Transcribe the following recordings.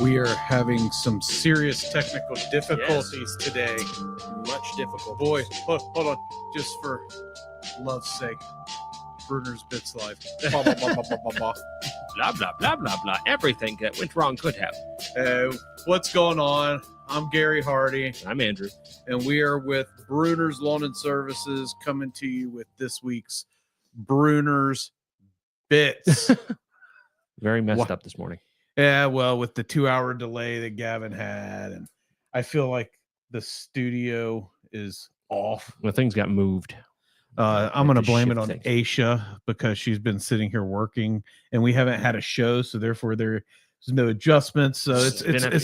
We are having some serious technical difficulties today. Much difficult. Boy, hold on. Just for love's sake. Brunner's Bits Live. Blah, blah, blah, blah, blah, blah, blah. Blah, blah, blah, blah, blah. Everything that went wrong could have. What's going on? I'm Gary Hardy. I'm Andrew. And we are with Brunner's Lawn and Services coming to you with this week's Brunner's Bits. Very messed up this morning. Yeah, well, with the 2-hour delay that Gavin had, and I feel like the studio is off. Well, things got moved. I'm going to blame it on Aisha because she's been sitting here working, and we haven't had a show, so therefore there's no adjustments. So it's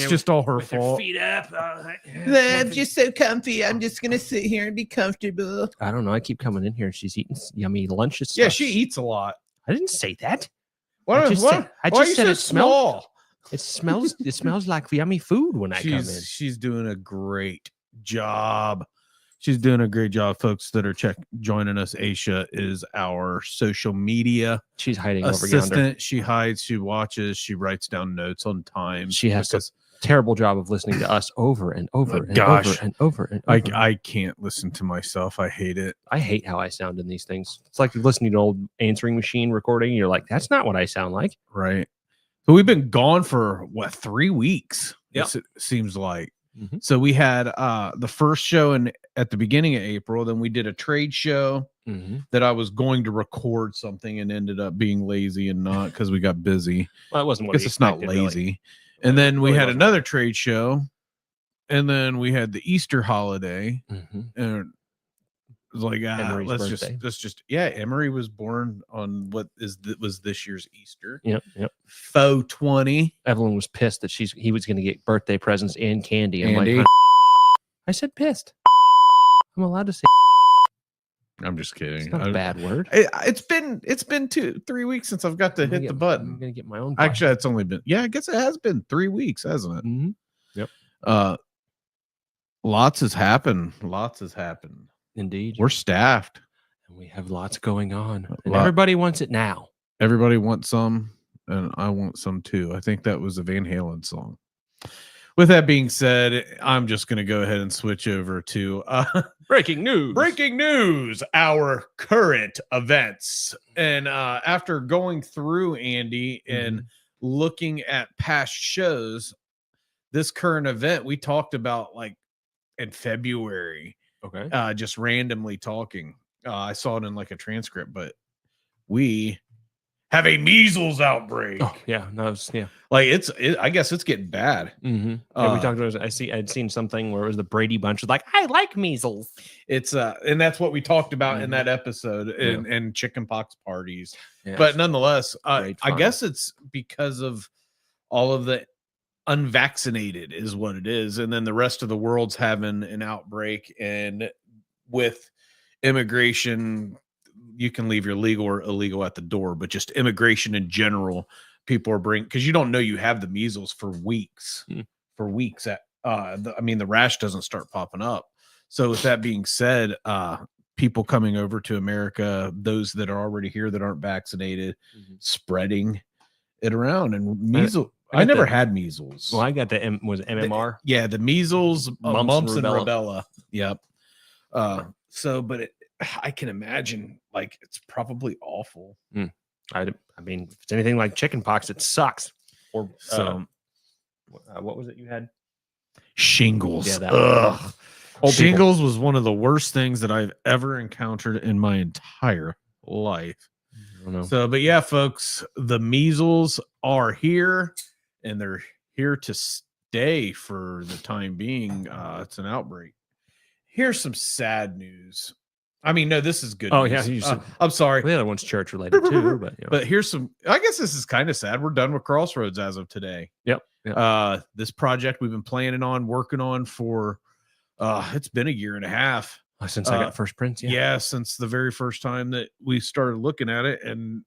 just all her fault. Feet up. I'm just so comfy. I'm just gonna sit here and be comfortable. I don't know. I keep coming in here and she's eating yummy lunches. Yeah, she eats a lot. I didn't say that. I just said it smells. It smells. It smells like yummy food when I come in. She's doing a great job. She's doing a great job, folks that are joining us. Aisha is our social media. She's hiding assistant. over yonder. She hides. She watches. She writes down notes on time. She has a terrible job of listening to us over and over and gosh. over and over and over. I can't listen to myself. I hate it. I hate how I sound in these things. It's like listening to an old answering machine recording. You're like, that's not what I sound like. Right. So we've been gone for 3 weeks. Yeah, it seems like. Mm-hmm. So we had the first show at the beginning of April. Then we did a trade show that I was going to record something and ended up being lazy and not because we got busy. Well, it wasn't. I guess it's not lazy. Really. And then we had another trade show, and then we had the Easter holiday, and it was like, let's just Emery was born on was this year's Easter. Yep. Faux 20. Evelyn was pissed that he was going to get birthday presents and candy. I'm like, I said pissed. I'm allowed to say. I'm just kidding. It's not a bad word. It's been 2-3 weeks since I've got to hit the button. I'm gonna get my own button. Actually, it's only been I guess it has been 3 weeks, hasn't it? Mm-hmm. Yep. Lots has happened. Indeed. We're staffed. And we have lots going on. And everybody wants it now. Everybody wants some, and I want some too. I think that was a Van Halen song. With that being said, I'm just going to go ahead and switch over to breaking news. Breaking news, our current events. And after going through, Andy, and looking at past shows, this current event we talked about like in February. Okay. Just randomly talking. I saw it in like a transcript, but we have a measles outbreak. Oh, yeah. No, like I guess it's getting bad. Mm-hmm. Yeah, we talked about I'd seen something where it was the Brady Bunch was like, I like measles. It's and that's what we talked about in that episode and chicken pox parties. Yes. But nonetheless, I guess it's because of all of the unvaccinated is what it is, and then the rest of the world's having an outbreak, and with immigration, you can leave your legal or illegal at the door, but just immigration in general, people are because you don't know you have the measles for weeks. The rash doesn't start popping up. So with that being said, people coming over to America, those that are already here that aren't vaccinated, spreading it around. And measles, I never had measles. Well, I got the MMR. The measles, mumps and rubella. Yep. But I can imagine like it's probably awful. I mean, if it's anything like chicken pox, it sucks. Or what was it you had? Shingles. Yeah, that Shingles was one of the worst things that I've ever encountered in my entire life. I don't know. So, but yeah, folks, the measles are here, and they're here to stay for the time being. It's an outbreak. Here's some sad news. I mean, no, this is good. Oh, news. yeah. I'm sorry. Well, the other one's church related too. But here's some, I guess this is kind of sad. We're done with Crossroads as of today. Yep. This project we've been planning on, working on for, it's been 1.5 years. Since I got first prints. Yeah. Since the very first time that we started looking at it, and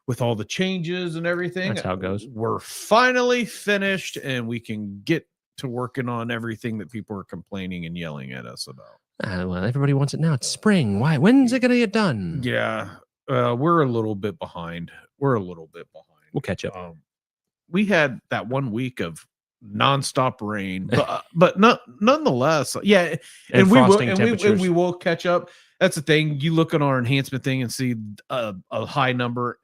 with all the changes and everything, that's how it goes. We're finally finished, and we can get to working on everything that people are complaining and yelling at us about. Well, everybody wants it now. It's spring. Why? When's it going to get done? Yeah. We're a little bit behind. We'll catch up. We had that 1 week of nonstop rain, but nonetheless, yeah. And frosting temperatures. We will catch up. That's the thing. You look on our enhancement thing and see a high number.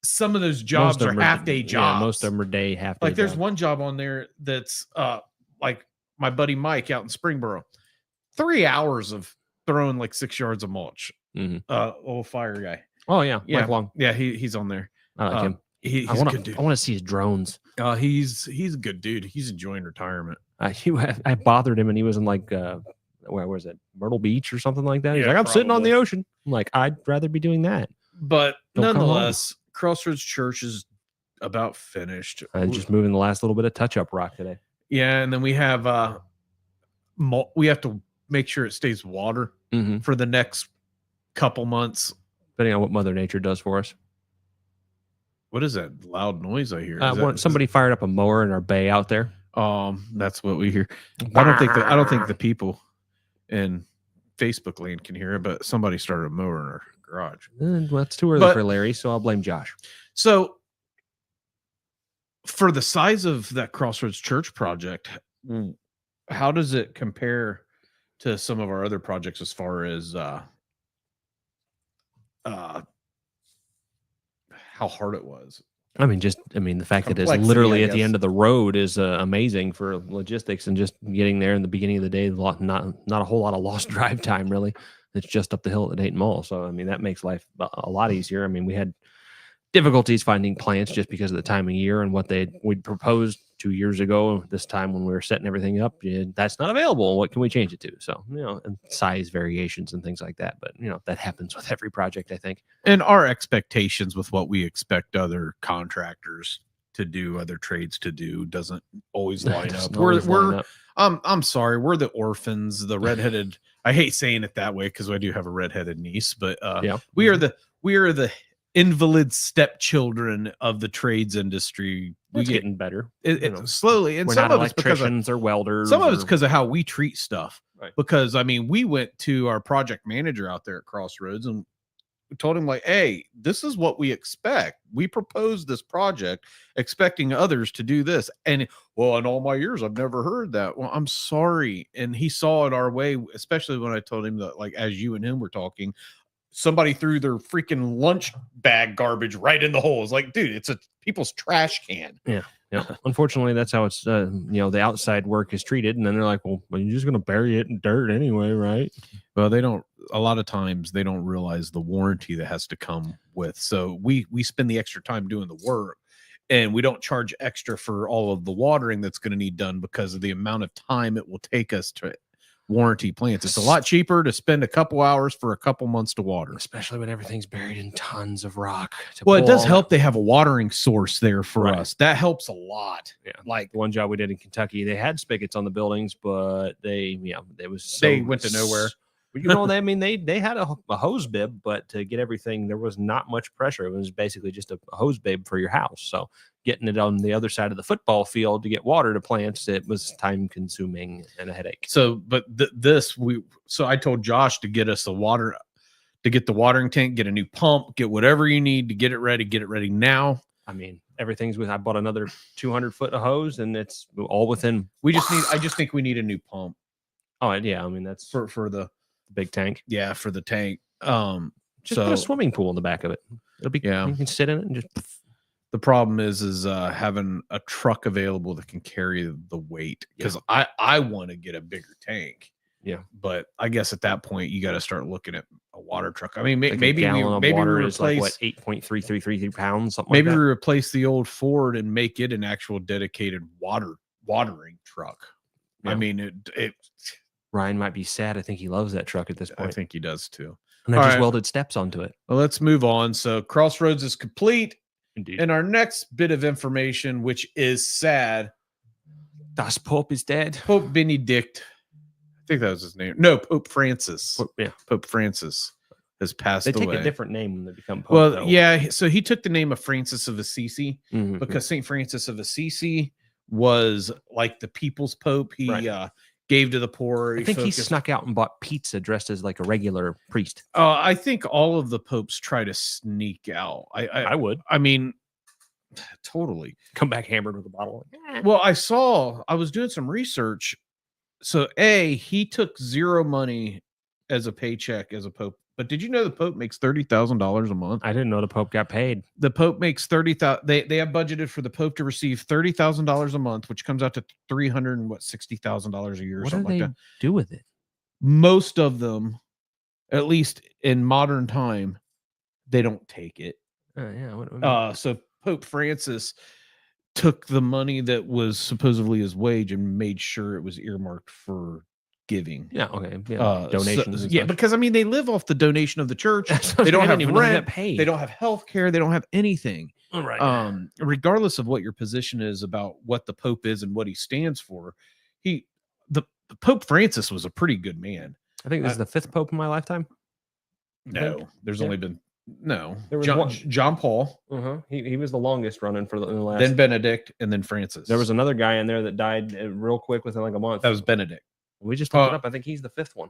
Some of those jobs are half-day jobs. Yeah, most of them are half-day. Like there's one job on there that's like my buddy Mike out in Springboro, 3 hours of throwing like 6 yards of mulch. Old fire guy. Oh yeah, Mike Long. Yeah, he's on there. I like him. He's a good dude. I want to see his drones. He's a good dude. He's enjoying retirement. I bothered him, and he was in like where was it, Myrtle Beach or something like that. He's like, I'm sitting on the ocean. I'm like, I'd rather be doing that. But nonetheless, Crossroads Church is about finished. Just moving the last little bit of touch-up rock today. Yeah, and then we have to make sure it stays water for the next couple months, depending on what Mother Nature does for us. What is that loud noise I hear? Somebody fired up a mower in our bay out there. That's what we hear. I don't think the people in Facebook land can hear it, but somebody started a mower in our garage. Well, it's too early for Larry, so I'll blame Josh. So for the size of that Crossroads Church project, how does it compare to some of our other projects as far as how hard it was? The fact that it's literally at the end of the road is amazing for logistics, and just getting there in the beginning of the day, not a whole lot of lost drive time, really. It's just up the hill at the Dayton Mall. So, that makes life a lot easier. We had difficulties finding plants just because of the time of year and what we'd proposed 2 years ago. This time when we were setting everything up, that's not available. What can we change it to? So, and size variations and things like that. But, that happens with every project, I think. And our expectations with what we expect other contractors to do, other trades to do, doesn't always line up. I'm sorry. We're the orphans, the redheaded. I hate saying it that way because I do have a redheaded niece, but we are the invalid stepchildren of the trades industry. We're getting better. It slowly, and some of it's electricians or welders. Some of it's because of how we treat stuff. Right. Because we went to our project manager out there at Crossroads and we told him, like, hey, this is what we expect. We proposed this project expecting others to do this. And in all my years, I've never heard that. Well, I'm sorry. And he saw it our way, especially when I told him that, like, as you and him were talking, somebody threw their freaking lunch bag garbage right in the hole. It's like, dude, it's a people's trash can. Yeah. Unfortunately, that's how it's, the outside work is treated. And then they're like, well, you're just going to bury it in dirt anyway, right? Well, a lot of times they don't realize the warranty that has to come with. So we spend the extra time doing the work, and we don't charge extra for all of the watering that's going to need done because of the amount of time it will take us to warranty plants. It's a lot cheaper to spend a couple hours for a couple months to water, especially when everything's buried in tons of rock. Well, it does help they have a watering source there for us. That helps a lot. Yeah, like the one job we did in Kentucky, they had spigots on the buildings, but they went to nowhere. They had a hose bib, but to get everything, there was not much pressure. It was basically just a hose bib for your house. So getting it on the other side of the football field to get water to plants, it was time consuming and a headache. So, but I told Josh to get us the watering tank, get a new pump, get whatever you need to get it ready now. Everything's I bought another 200 foot of hose, and it's all within. I just think we need a new pump. Oh yeah. That's for the big tank. Yeah. For the tank. Just put a swimming pool in the back of it. It'll be, you can sit in it and just. The problem is having a truck available that can carry the weight, because I want to get a bigger tank. Yeah. But I guess at that point you got to start looking at a water truck. Maybe we replace like 8.333 pounds, something maybe like that. We replace the old Ford and make it an actual dedicated watering truck. Yeah. Ryan might be sad. I think he loves that truck at this point. I think he does too. And I just welded steps onto it. Well, let's move on. So Crossroads is complete. Indeed. And our next bit of information, which is sad. Das Pope is dead. Pope Benedict. I think that was his name. No, Pope Francis. Pope Francis has passed away. They take a different name when they become Pope. Well, though. Yeah. So he took the name of Francis of Assisi because St. Francis of Assisi was like the people's Pope. He gave to the poor. I think he snuck out and bought pizza dressed as like a regular priest. I think all of the popes try to sneak out. I would. totally. Come back hammered with a bottle. Well, I was doing some research. So he took zero money as a paycheck as a pope. But did you know the Pope makes $30,000 a month? I didn't know the Pope got paid. The Pope makes $30,000. They have budgeted for the Pope to receive $30,000 a month, which comes out to $360,000 a year. What do they do with it? Most of them, at least in modern time, they don't take it. So Pope Francis took the money that was supposedly his wage and made sure it was earmarked for giving. Yeah, okay. Yeah, donations. Because I mean, they live off the donation of the church. They don't have rent. They don't have health care. They don't have anything. All right. Regardless of what your position is about what the Pope is and what he stands for, the Pope Francis was a pretty good man. I think this is the 5th Pope in my lifetime. No, there's only been There was John Paul. He was the longest running in the last. Then Benedict, and then Francis. There was another guy in there that died real quick within like a month. That was Benedict. We just looked it up. I think he's the 5th one.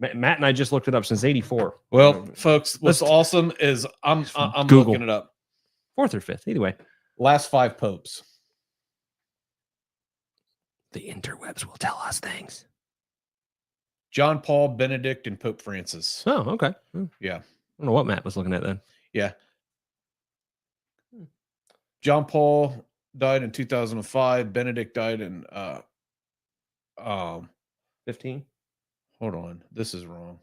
Matt and I just looked it up since '84. Well, folks, what's awesome is I'm Google. looking it up. 4th or 5th, either way. Last 5 popes. The interwebs will tell us things. John Paul, Benedict, and Pope Francis. Oh, okay. Yeah. I don't know what Matt was looking at then. Yeah. John Paul died in 2005. Benedict died in 15. Hold on. This is wrong.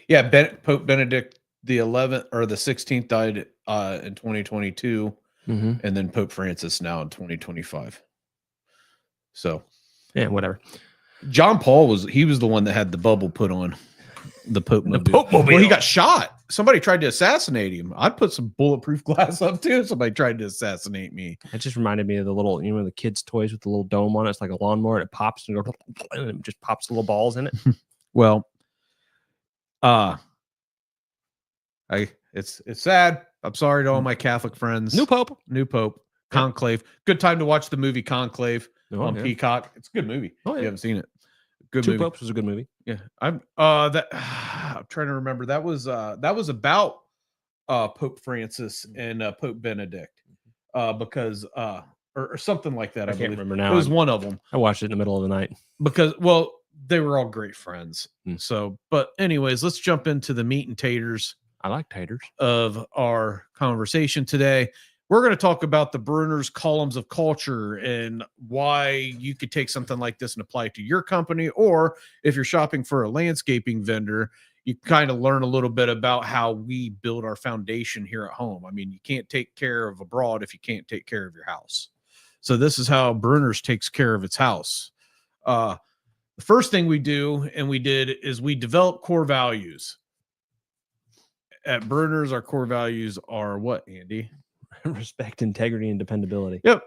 Yeah, Pope Benedict the 11th or the 16th died in 2022, and then Pope Francis now in 2025. So, yeah, whatever. John Paul was the one that had the bubble put on the Pope Mobile. The Pope Mobile. Well, he got shot. Somebody tried to assassinate him. I'd put some bulletproof glass up too. Somebody tried to assassinate me. It just reminded me of the little, the kids' toys with the little dome on it. It's like a lawnmower. It pops and it just pops little balls in it. Well, it's sad. I'm sorry to all my Catholic friends. New Pope. Conclave. Good time to watch the movie Conclave on Peacock. It's a good movie. If you haven't seen it. Good movie. Two Popes was a good movie. Yeah. I'm trying to remember. That was about Pope Francis and Pope Benedict. Because or something like that. I can't remember now. It was one of them. I watched it in the middle of the night. Because they were all great friends. So, but anyways, let's jump into the meat and taters. I like taters. Of our conversation today. We're going to talk about the Brunner's columns of culture and why you could take something like this and apply it to your company. Or if you're shopping for a landscaping vendor, you kind of learn a little bit about how we build our foundation here at home. I mean, you can't take care of abroad if you can't take care of your house. So this is how Brunner's takes care of its house. The first thing we do, and we did, is we develop core values. At Brunner's, our core values are what, Andy? Respect, integrity, and dependability. Yep.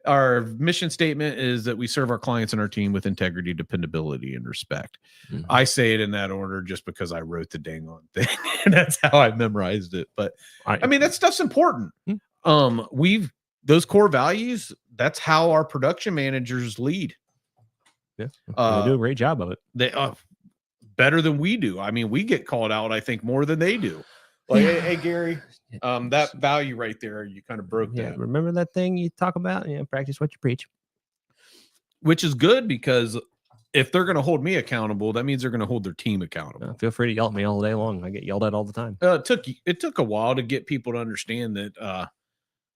Our mission statement is that we serve our clients and our team with integrity, dependability, and respect. I say it in that order just because I wrote the dang on thing, and that's how I memorized it. But I mean, that stuff's important. Those core values, that's how our production managers lead. Yeah, they do a great job of it. They better than we do. I mean, we get called out, I think, more than they do. Like, hey, Gary, that value right there, you kind of broke that. Remember that thing you talk about? Yeah, practice what you preach. Which is good, because if they're going to hold me accountable, that means they're going to hold their team accountable. Feel free to yell at me all day long. I get yelled at all the time. It took a while to get people to understand that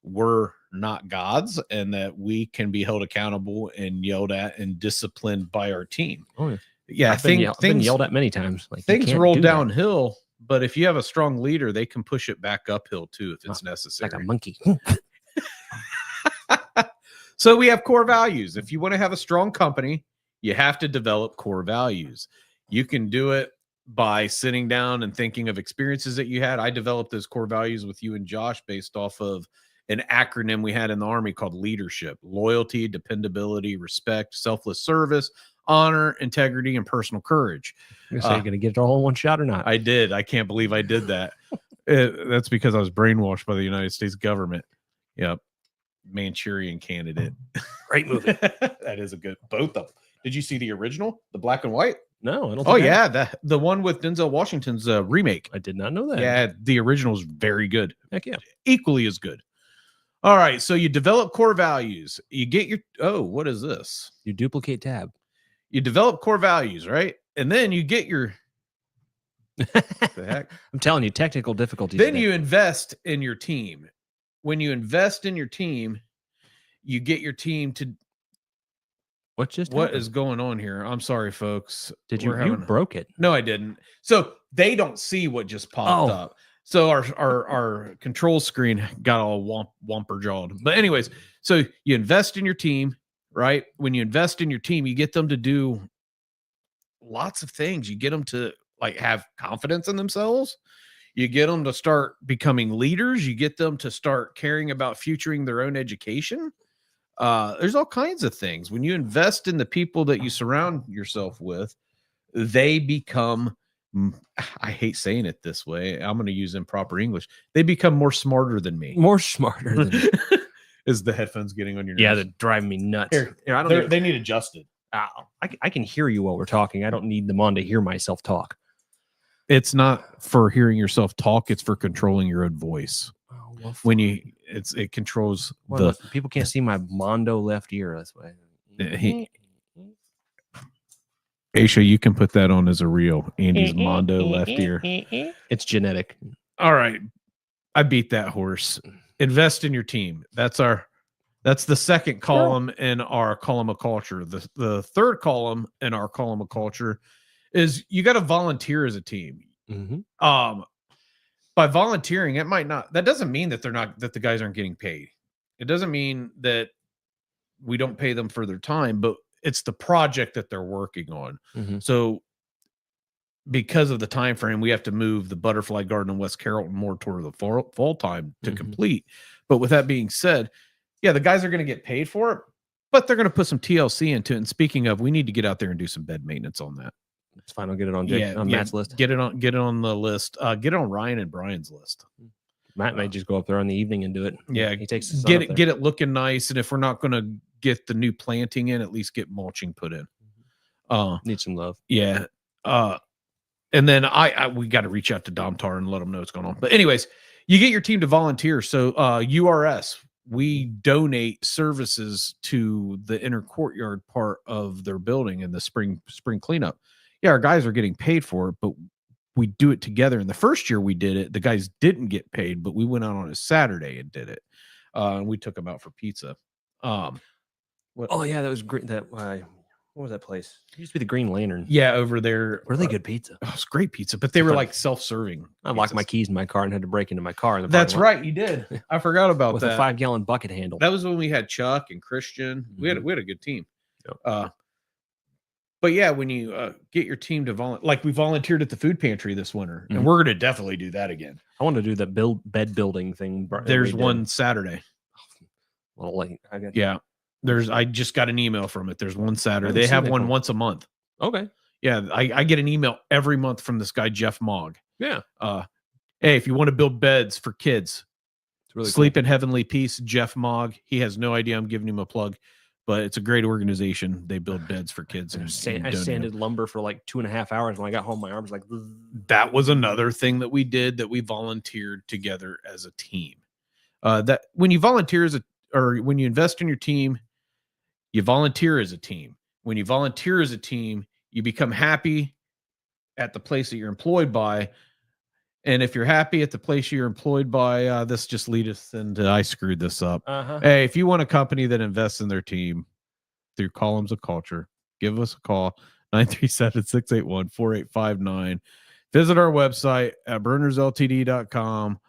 we're not gods and that we can be held accountable and yelled at and disciplined by our team. Oh yeah, yeah. I've been yelled at many times. Like, things roll downhill. But if you have a strong leader, they can push it back uphill too if it's necessary. Like a monkey. So we have core values. If you want to have a strong company, you have to develop core values. You can do it by sitting down and thinking of experiences that you had. I developed those core values with you and Josh based off of an acronym we had in the Army called leadership: loyalty, dependability, respect, selfless service, honor, integrity, and personal courage. You're going to get it all in one shot or not? I did. I can't believe I did that. That's because I was brainwashed by the United States government. Yep. Manchurian Candidate. Great movie. That is a good, both of them. Did you see the original, the black and white? No, I don't. Oh yeah, the one with Denzel Washington's remake. I did not know that. Yeah, the original is very good. Heck yeah, equally as good. All right, so you develop core values. You get your what is this? You duplicate tab. You develop core values, right? And then you get your the heck? I'm telling you, technical difficulties. Then you invest in your team. When you invest in your team, you get your team to. What happened? Is going on here? I'm sorry, folks. Did you broke it? No, I didn't. So they don't see what just popped up. So our control screen got all womper jawed. But anyways, so you invest in your team, right? When you invest in your team, you get them to do lots of things. You get them to like have confidence in themselves. You get them to start becoming leaders. You get them to start caring about futuring their own education. There's all kinds of things. When you invest in the people that you surround yourself with, they become, I hate saying it this way, I'm going to use improper English. They become more smarter than me. More smarter than me. Is the headphones getting on your nerves? Yeah, they're driving me nuts. Here, they need adjusted. I can hear you while we're talking. I don't need them on to hear myself talk. It's not for hearing yourself talk. It's for controlling your own voice. Oh, well, when it controls people can't see my Mondo left ear. That's why. Aisha, you can put that on as a reel. Andy's Mondo left ear. It's genetic. All right. I beat that horse. Invest in your team. That's the second column in our column of culture. The third column in our column of culture is you got to volunteer as a team. Mm-hmm. By volunteering, that doesn't mean that the guys aren't getting paid. It doesn't mean that we don't pay them for their time, but it's the project that they're working on. Mm-hmm. So because of the time frame, we have to move the Butterfly Garden in West Carrollton more toward the fall time to complete. But with that being said, yeah, the guys are going to get paid for it, but they're going to put some TLC into it. And speaking of, we need to get out there and do some bed maintenance on that. It's fine. I'll get it on Matt's list. Get it on the list. Get it on Ryan and Brian's list. Matt may just go up there in the evening and do it. Yeah, he takes get it looking nice. And if we're not going to get the new planting in, at least get mulching put in. Need some love. Yeah. And then we got to reach out to Domtar and let them know what's going on. But anyways, you get your team to volunteer. So URS, we donate services to the inner courtyard part of their building in the spring cleanup. Yeah, our guys are getting paid for it, but we do it together. And the first year we did it, the guys didn't get paid, but we went out on a Saturday and did it. And we took them out for pizza. Oh yeah, that was great. What was that place? It used to be the Green Lantern. Yeah, over there. Really good pizza. Oh, it's great pizza, but they were like self-serving. I locked my keys in my car and had to break into my car. That's right, you did. I forgot about with that. With a 5-gallon bucket handle. That was when we had Chuck and Christian. We had a good team. Yep. But yeah, when you get your team to volunteer, like we volunteered at the food pantry this winter, and we're going to definitely do that again. I want to do that bed building thing. There's one Saturday. Well, like I just got an email from it. There's one Saturday. They have one once a month. Okay. Yeah, I get an email every month from this guy Jeff Mogg. Yeah. Hey, if you want to build beds for kids, it's really Sleep in Heavenly Peace, Jeff Mogg. He has no idea I'm giving him a plug. But it's a great organization. They build beds for kids. I sanded lumber for like 2.5 hours. When I got home, my arms like. That was another thing that we did, that we volunteered together as a team. That when you volunteer when you invest in your team, you volunteer as a team. When you volunteer as a team, you become happy at the place that you're employed by. And if you're happy at the place you're employed by, this just leads us into I screwed this up. Hey, if you want a company that invests in their team through columns of culture, give us a call, 937-681-4859. Visit our website at brunnersltd.com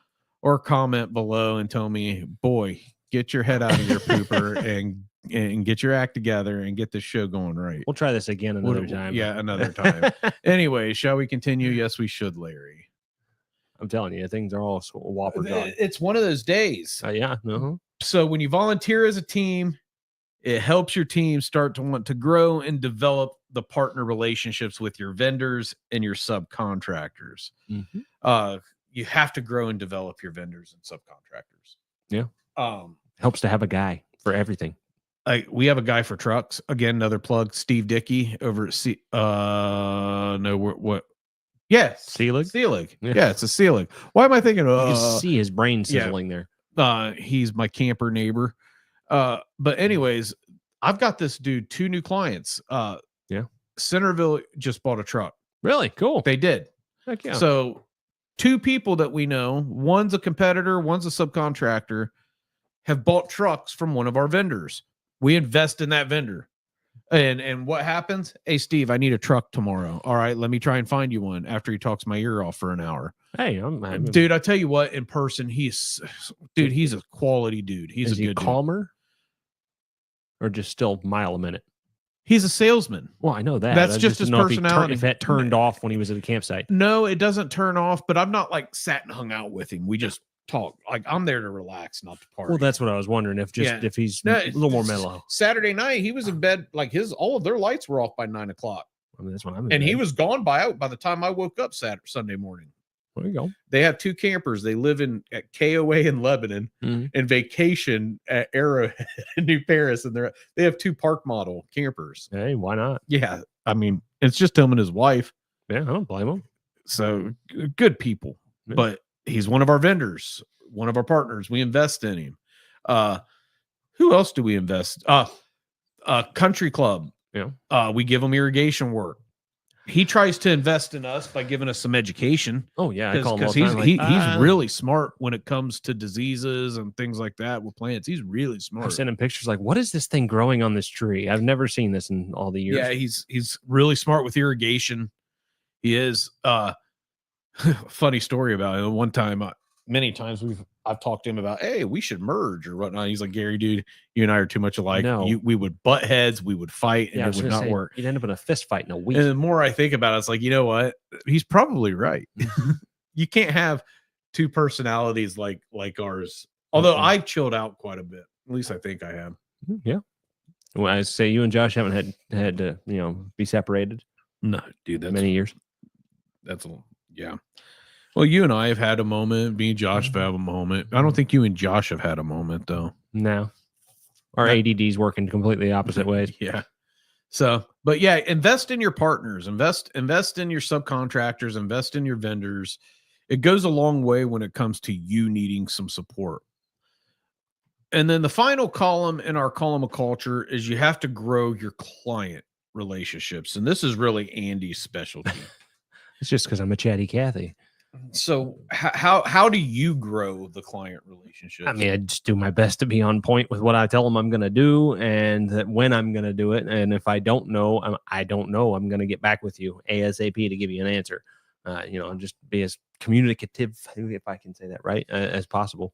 or comment below and tell me, boy, get your head out of your pooper and get your act together and get this show going right. We'll try this again another time. Yeah, another time. Anyway, shall we continue? Yes, we should, Larry. I'm telling you, things are all whopper dog. It's one of those days. Yeah. So when you volunteer as a team, it helps your team start to want to grow and develop the partner relationships with your vendors and your subcontractors. Mm-hmm. You have to grow and develop your vendors and subcontractors. Yeah. Helps to have a guy for everything. we have a guy for trucks. Again, another plug, Steve Dickey over at what? Yes, Seelig. Yeah, it's a Seelig. Why am I thinking? You can see his brain sizzling there. He's my camper neighbor. But anyways, I've got this dude, 2 new clients. Centerville just bought a truck. Really? Cool. They did. Heck yeah. So 2 people that we know, one's a competitor, one's a subcontractor, have bought trucks from one of our vendors. We invest in that vendor. And what happens? Hey, Steve, I need a truck tomorrow. All right, let me try and find you one after he talks my ear off for an hour. Hey, dude, I tell you what, in person, he's a quality dude. He's a good calmer dude. Or just still mile a minute? He's a salesman. Well, I know that. That's just his personality. If that turned off when he was at the campsite. No, it doesn't turn off, but I'm not like sat and hung out with him. We just talk. Like I'm there to relax, not to party. Well, that's what I was wondering. If he's a little more mellow. Saturday night, he was in bed. Like all of their lights were off by 9 o'clock. I mean, that's when I'm in and bed. He was gone by the time I woke up Sunday morning. There you go. They have 2 campers. They live at KOA in Lebanon and vacation at Arrowhead in New Paris. And they have 2 park model campers. Hey, why not? Yeah. I mean, it's just him and his wife. Yeah, I don't blame him. So good people. Yeah. But he's one of our vendors, one of our partners. We invest in him. Who else do we invest? Country Club. Yeah. We give them irrigation work. He tries to invest in us by giving us some education. Oh yeah, I call him all the time. He's really smart when it comes to diseases and things like that with plants. He's really smart. I'm sending pictures like, what is this thing growing on this tree? I've never seen this in all the years. Yeah, he's really smart with irrigation. He is. Funny story about it. One time, many times I've talked to him about, hey, we should merge or whatnot. He's like, Gary, dude, you and I are too much alike. No. We would butt heads, we would fight, and it would not work. You'd end up in a fist fight in a week. And the more I think about it, it's like, you know what? He's probably right. You can't have 2 personalities like ours. Although I've chilled out quite a bit. At least I think I have. Yeah. Well, I say you and Josh haven't had to, be separated. No, dude, that's many years. That's yeah. Well, you and I have had a moment. Me and Josh have had a moment. I don't think you and Josh have had a moment, though. No. Our ADD's working completely opposite ways. Yeah. So, but yeah, invest in your partners. Invest in your subcontractors. Invest in your vendors. It goes a long way when it comes to you needing some support. And then the final column in our column of culture is you have to grow your client relationships. And this is really Andy's specialty. It's just because I'm a chatty Cathy. So how do you grow the client relationship? I mean, I just do my best to be on point with what I tell them I'm going to do and that when I'm going to do it. And if I don't know, I don't know. I'm going to get back with you ASAP to give you an answer. And just be as communicative, if I can say that right, as possible.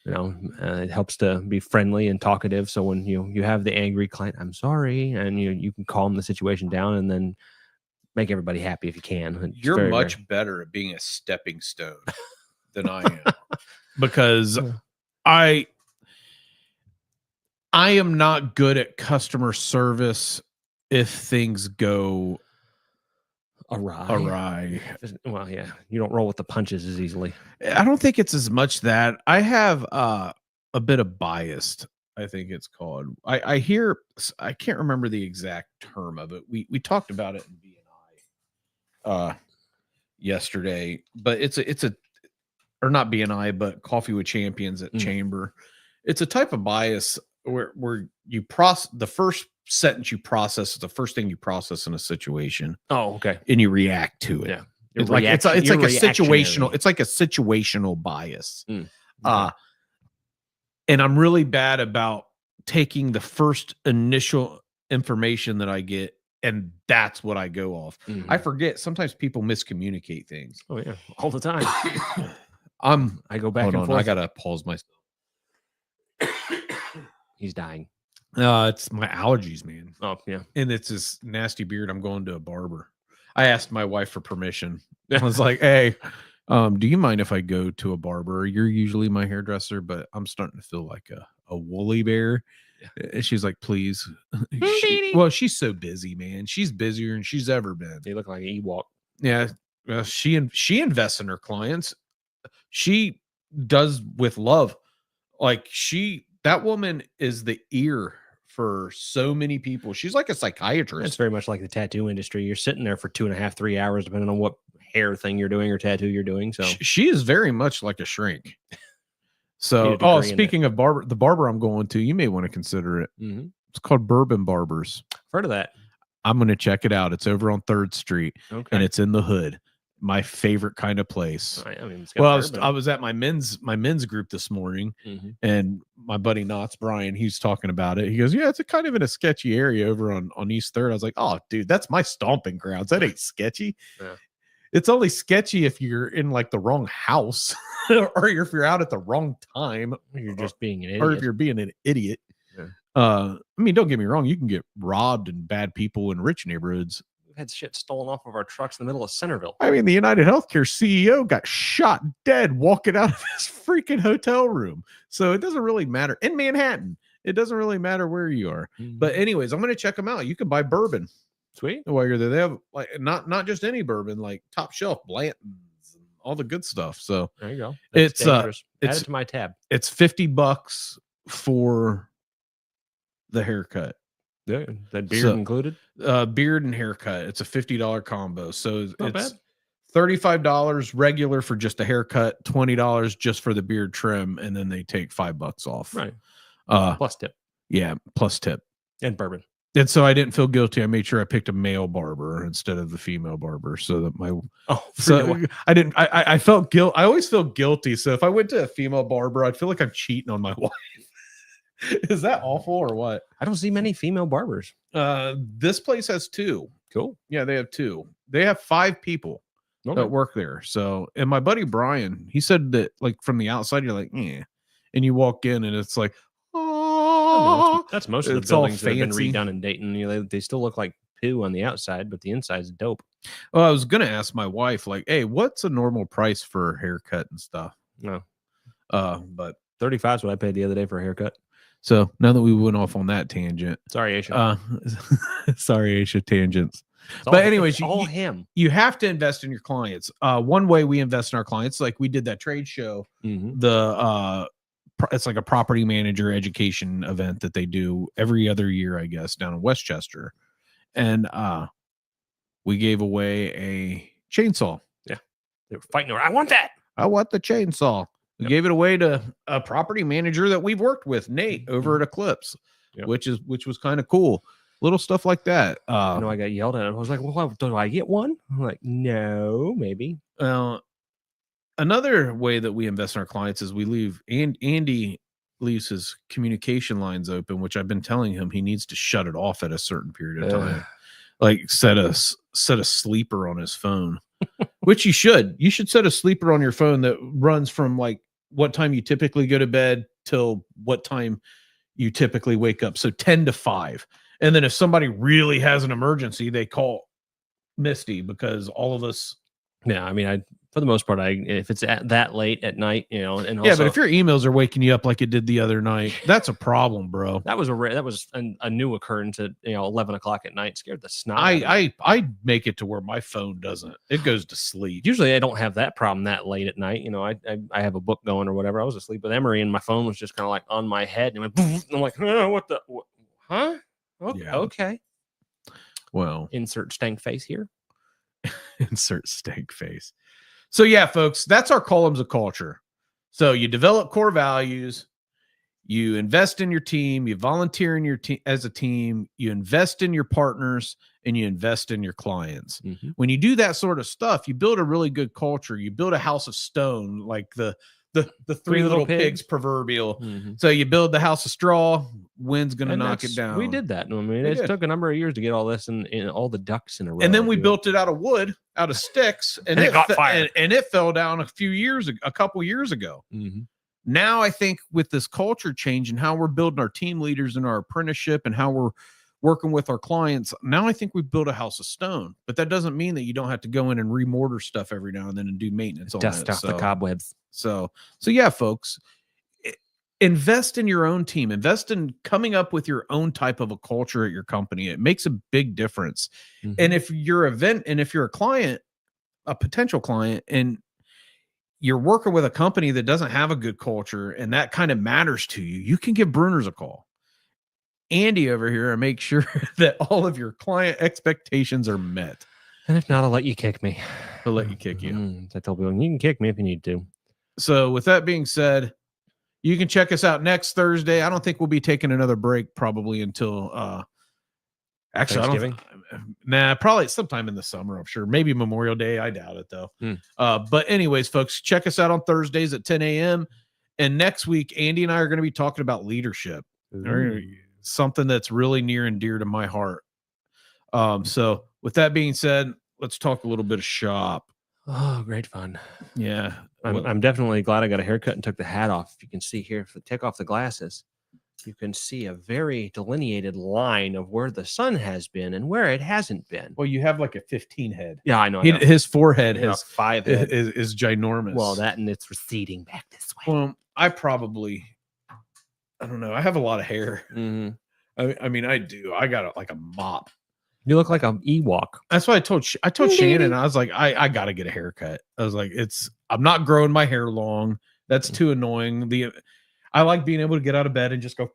It helps to be friendly and talkative. So when you have the angry client, I'm sorry, and you can calm the situation down and then make everybody happy if you can. You're much better at being a stepping stone than I am because I am not good at customer service if things go awry. Well, yeah, you don't roll with the punches as easily. I don't think it's as much that. I have a bit of bias, I think it's called. I hear, I can't remember the exact term of it. We talked about it in BNI yesterday, but it's a or not BNI, but Coffee with Champions at Chamber. It's a type of bias where you the first sentence you process is the first thing you process in a situation. Oh, okay. And you react to it. Yeah. It's like a situational bias. And I'm really bad about taking the first initial information that I get, and that's what I go off. I forget. Sometimes people miscommunicate things. Oh yeah, all the time. I go back and forth. I gotta pause myself. He's dying. It's my allergies, man. Oh yeah, and it's this nasty beard. I'm going to a barber. I asked my wife for permission. I was like, "Hey, do you mind if I go to a barber? You're usually my hairdresser, but I'm starting to feel like a woolly bear." Yeah. And she's like, "Please." She's so busy, man. She's busier than she's ever been. They look like an Ewok. Yeah, she invests in her clients. She does with love. Like that woman is the ear for so many people. She's like a psychiatrist. It's very much like the tattoo industry. You're sitting there for 2.5, 3 hours, depending on what hair thing you're doing or tattoo you're doing. So she is very much like a shrink. So, speaking of the barber I'm going to, you may want to consider it. Mm-hmm. It's called Bourbon Barbers. Heard of that? I'm going to check it out. It's over on 3rd Street, and it's in the hood. My favorite kind of place. I mean, I was at my men's group this morning, and my buddy Knott's Brian, he's talking about it. He goes, "Yeah, it's a kind of in a sketchy area over on East 3rd." I was like, "Oh, dude, that's my stomping grounds. That ain't sketchy." Yeah. It's only sketchy if you're in like the wrong house, or if you're out at the wrong time, you're just being an idiot, or if you're being an idiot. Yeah. I mean, don't get me wrong. You can get robbed in bad people in rich neighborhoods. We've had shit stolen off of our trucks in the middle of Centerville. I mean, the United Healthcare CEO got shot dead walking out of his freaking hotel room. So it doesn't really matter. In Manhattan, it doesn't really matter where you are. But anyways, I'm going to check them out. You can buy bourbon. Sweet. While you're there, they have like not just any bourbon, like top shelf Blanton's and all the good stuff. So there you go. It's Add it to my tab. It's $50 for the haircut. Yeah, that beard included. Beard and haircut. It's a $50 combo. So Not it's bad. $35 regular for just a haircut, $20 just for the beard trim, and then they take $5 off. Right. Plus tip. Yeah, plus tip. And bourbon. And so I didn't feel guilty. I made sure I picked a male barber instead of the female barber, so that I didn't. I felt guilt. I always feel guilty. So if I went to a female barber, I'd feel like I'm cheating on my wife. Is that awful or what? I don't see many female barbers. This place has 2. Cool. Yeah, they have 2. They have 5 people that work there. So, and my buddy Brian, he said that like from the outside, you're like, yeah, and you walk in and it's like, oh, that's most of the buildings that have been redone in Dayton. You know, they still look like poo on the outside, but the inside's dope. Well, I was gonna ask my wife, like, hey, what's a normal price for a haircut and stuff? No, but 35 is what I paid the other day for a haircut. So now that we went off on that tangent, sorry, Aisha. Sorry, Aisha, tangents. But anyways, you have to invest in your clients. One way we invest in our clients, like we did that trade show, it's like a property manager education event that they do every other year, I guess, down in Westchester. And we gave away a chainsaw. Yeah. They were fighting over, I want that. I want the chainsaw. We gave it away to a property manager that we've worked with, Nate, over at Eclipse, which was kind of cool. Little stuff like that. I got yelled at. I was like, well, do I get one? I'm like, no, maybe. Another way that we invest in our clients is we leave, and Andy leaves his communication lines open, which I've been telling him he needs to shut it off at a certain period of time. Like set a sleeper on his phone, which you should. You should set a sleeper on your phone that runs from like what time you typically go to bed till what time you typically wake up. So 10 to 5. And then if somebody really has an emergency, they call Misty, because all of us. Yeah, I mean, for the most part, if it's that late at night, you know, and also, yeah, but if your emails are waking you up like it did the other night, that's a problem, bro. That was a new occurrence at 11 o'clock at night. Scared the snot. I make it to where my phone doesn't. It goes to sleep. Usually, I don't have that problem that late at night. You know, I have a book going or whatever. I was asleep with Emery, and my phone was just kind of like on my head, and it went. And I'm like, what? Huh? Okay. Yeah. Okay. Well, insert stank face here. Insert stank face. So yeah, folks, that's our columns of culture. So you develop core values, you invest in your team, you volunteer in your team as a team, you invest in your partners, and you invest in your clients. Mm-hmm. When you do that sort of stuff, you build a really good culture. You build a house of stone, like the three little pigs proverbial. Mm-hmm. So you build the house of straw, wind's going to knock it down. We did that. I mean, it took a number of years to get all this and all the ducks in a row. And then we built it out of wood, out of sticks, and it got fired. And it fell down a couple years ago. Mm-hmm. Now I think with this culture change and how we're building our team leaders and our apprenticeship and how we're working with our clients, now I think we've built a house of stone. But that doesn't mean that you don't have to go in and remortar stuff every now and then and do maintenance on it. Dust off the cobwebs. So yeah, folks, invest in your own team. Invest in coming up with your own type of a culture at your company. It makes a big difference. Mm-hmm. And if you're a client, a potential client, and you're working with a company that doesn't have a good culture and that kind of matters to you, you can give Brunner's a call. Andy over here and make sure that all of your client expectations are met. And if not, I'll let you kick me. I'll let you kick you. I tell people, you can kick me if you need to. So with that being said, you can check us out next Thursday. I don't think we'll be taking another break probably until actually probably sometime in the summer, I'm sure. Maybe Memorial Day. I doubt it though. But anyways, folks, check us out on Thursdays at 10 a.m. And next week, Andy and I are going to be talking about leadership. Something that's really near and dear to my heart. So with that being said, let's talk a little bit of shop. Oh, great fun. Yeah. I'm definitely glad I got a haircut and took the hat off. If you can see here, if I take off the glasses, you can see a very delineated line of where the sun has been and where it hasn't been. Well, you have like a 15 head. Yeah, I know. His forehead has 5 head. is ginormous. Well, that and it's receding back this way. Well, I don't know. I have a lot of hair. I mean, I do. I got like a mop. You look like an Ewok. That's why I told Shannon. I was like, I got to get a haircut. I was like, I'm not growing my hair long. That's too annoying. I like being able to get out of bed and just go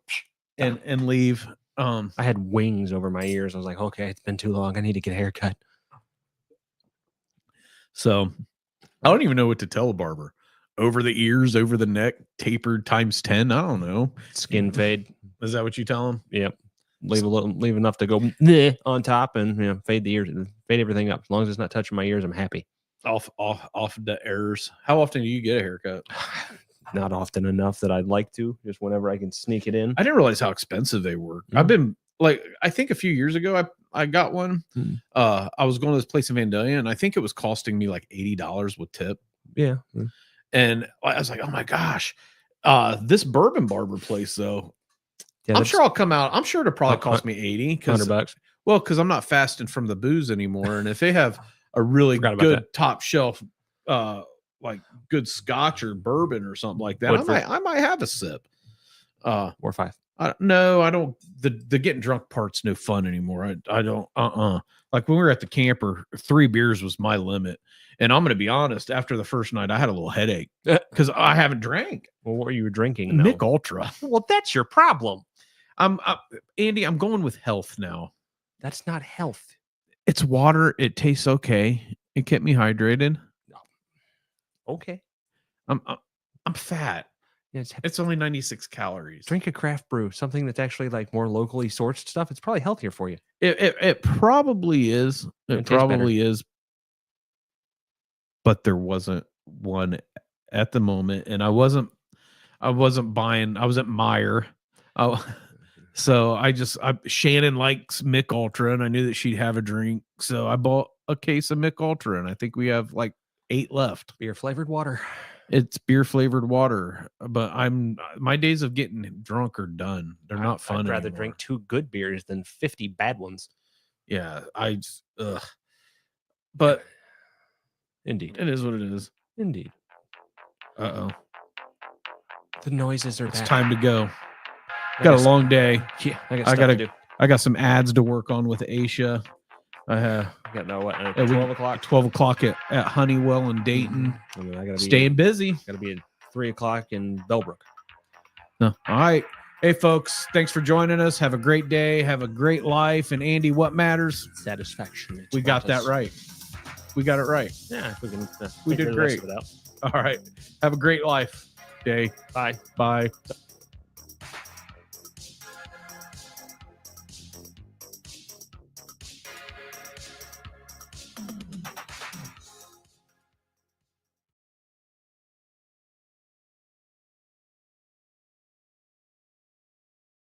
and leave. I had wings over my ears. I was like, okay, it's been too long. I need to get a haircut. So I don't even know what to tell a barber. Over the ears, over the neck, tapered times 10. I don't know. Skin fade. Is that what you tell them? Yep. Leave enough to go on top and fade the ears, fade everything up. As long as it's not touching my ears, I'm happy. Off the errors. How often do you get a haircut? Not often enough that I'd like to. Just whenever I can sneak it in. I didn't realize how expensive they were. I've been I think a few years ago I got one. I was going to this place in Vandalia, and I think it was costing me like $80 with tip. Yeah. And I was like, oh my gosh. This Bourbon Barber place though. Yeah, I'm sure I'll come out. I'm sure it'll probably cost me $100. Well, because I'm not fasting from the booze anymore. And if they have a really good top shelf, like good scotch or bourbon or something like that, I might have a sip. Or 5. No, I don't. The getting drunk part's no fun anymore. I don't. Like when we were at the camper, 3 beers was my limit. And I'm going to be honest. After the first night, I had a little headache because I haven't drank. Well, what were you drinking? Mick Ultra. Well, that's your problem. Andy, I'm going with health now. That's not health. It's water. It tastes okay. It kept me hydrated. Okay. I'm fat. Yeah, it's only 96 calories. Drink a craft brew, something that's actually like more locally sourced stuff. It's probably healthier for you. It probably is. It probably is. But there wasn't one at the moment, and I wasn't buying. I was at Meijer. So Shannon likes Mick Ultra, and I knew that she'd have a drink, so I bought a case of Mick Ultra, and I think we have like 8 left. Beer flavored water. It's beer flavored water, but my days of getting drunk are done. They're not fun. I'd rather anymore. drink 2 good beers than 50 bad ones. Yeah, But indeed, it is what it is. Indeed. Uh-oh. The noises are. It's time to go. Got a long day. Yeah, I got some ads to work on with Aisha. I got 12 o'clock. 12 o'clock at Honeywell in Dayton. And then I gotta be staying busy. Got to be at 3 o'clock in Bellbrook. No. All right. Hey, folks, thanks for joining us. Have a great day. Have a great life. And Andy, what matters? Satisfaction. We got that right. We got it right. Yeah, if we can. We did great. All right. Have a great life. Day. Bye. Bye.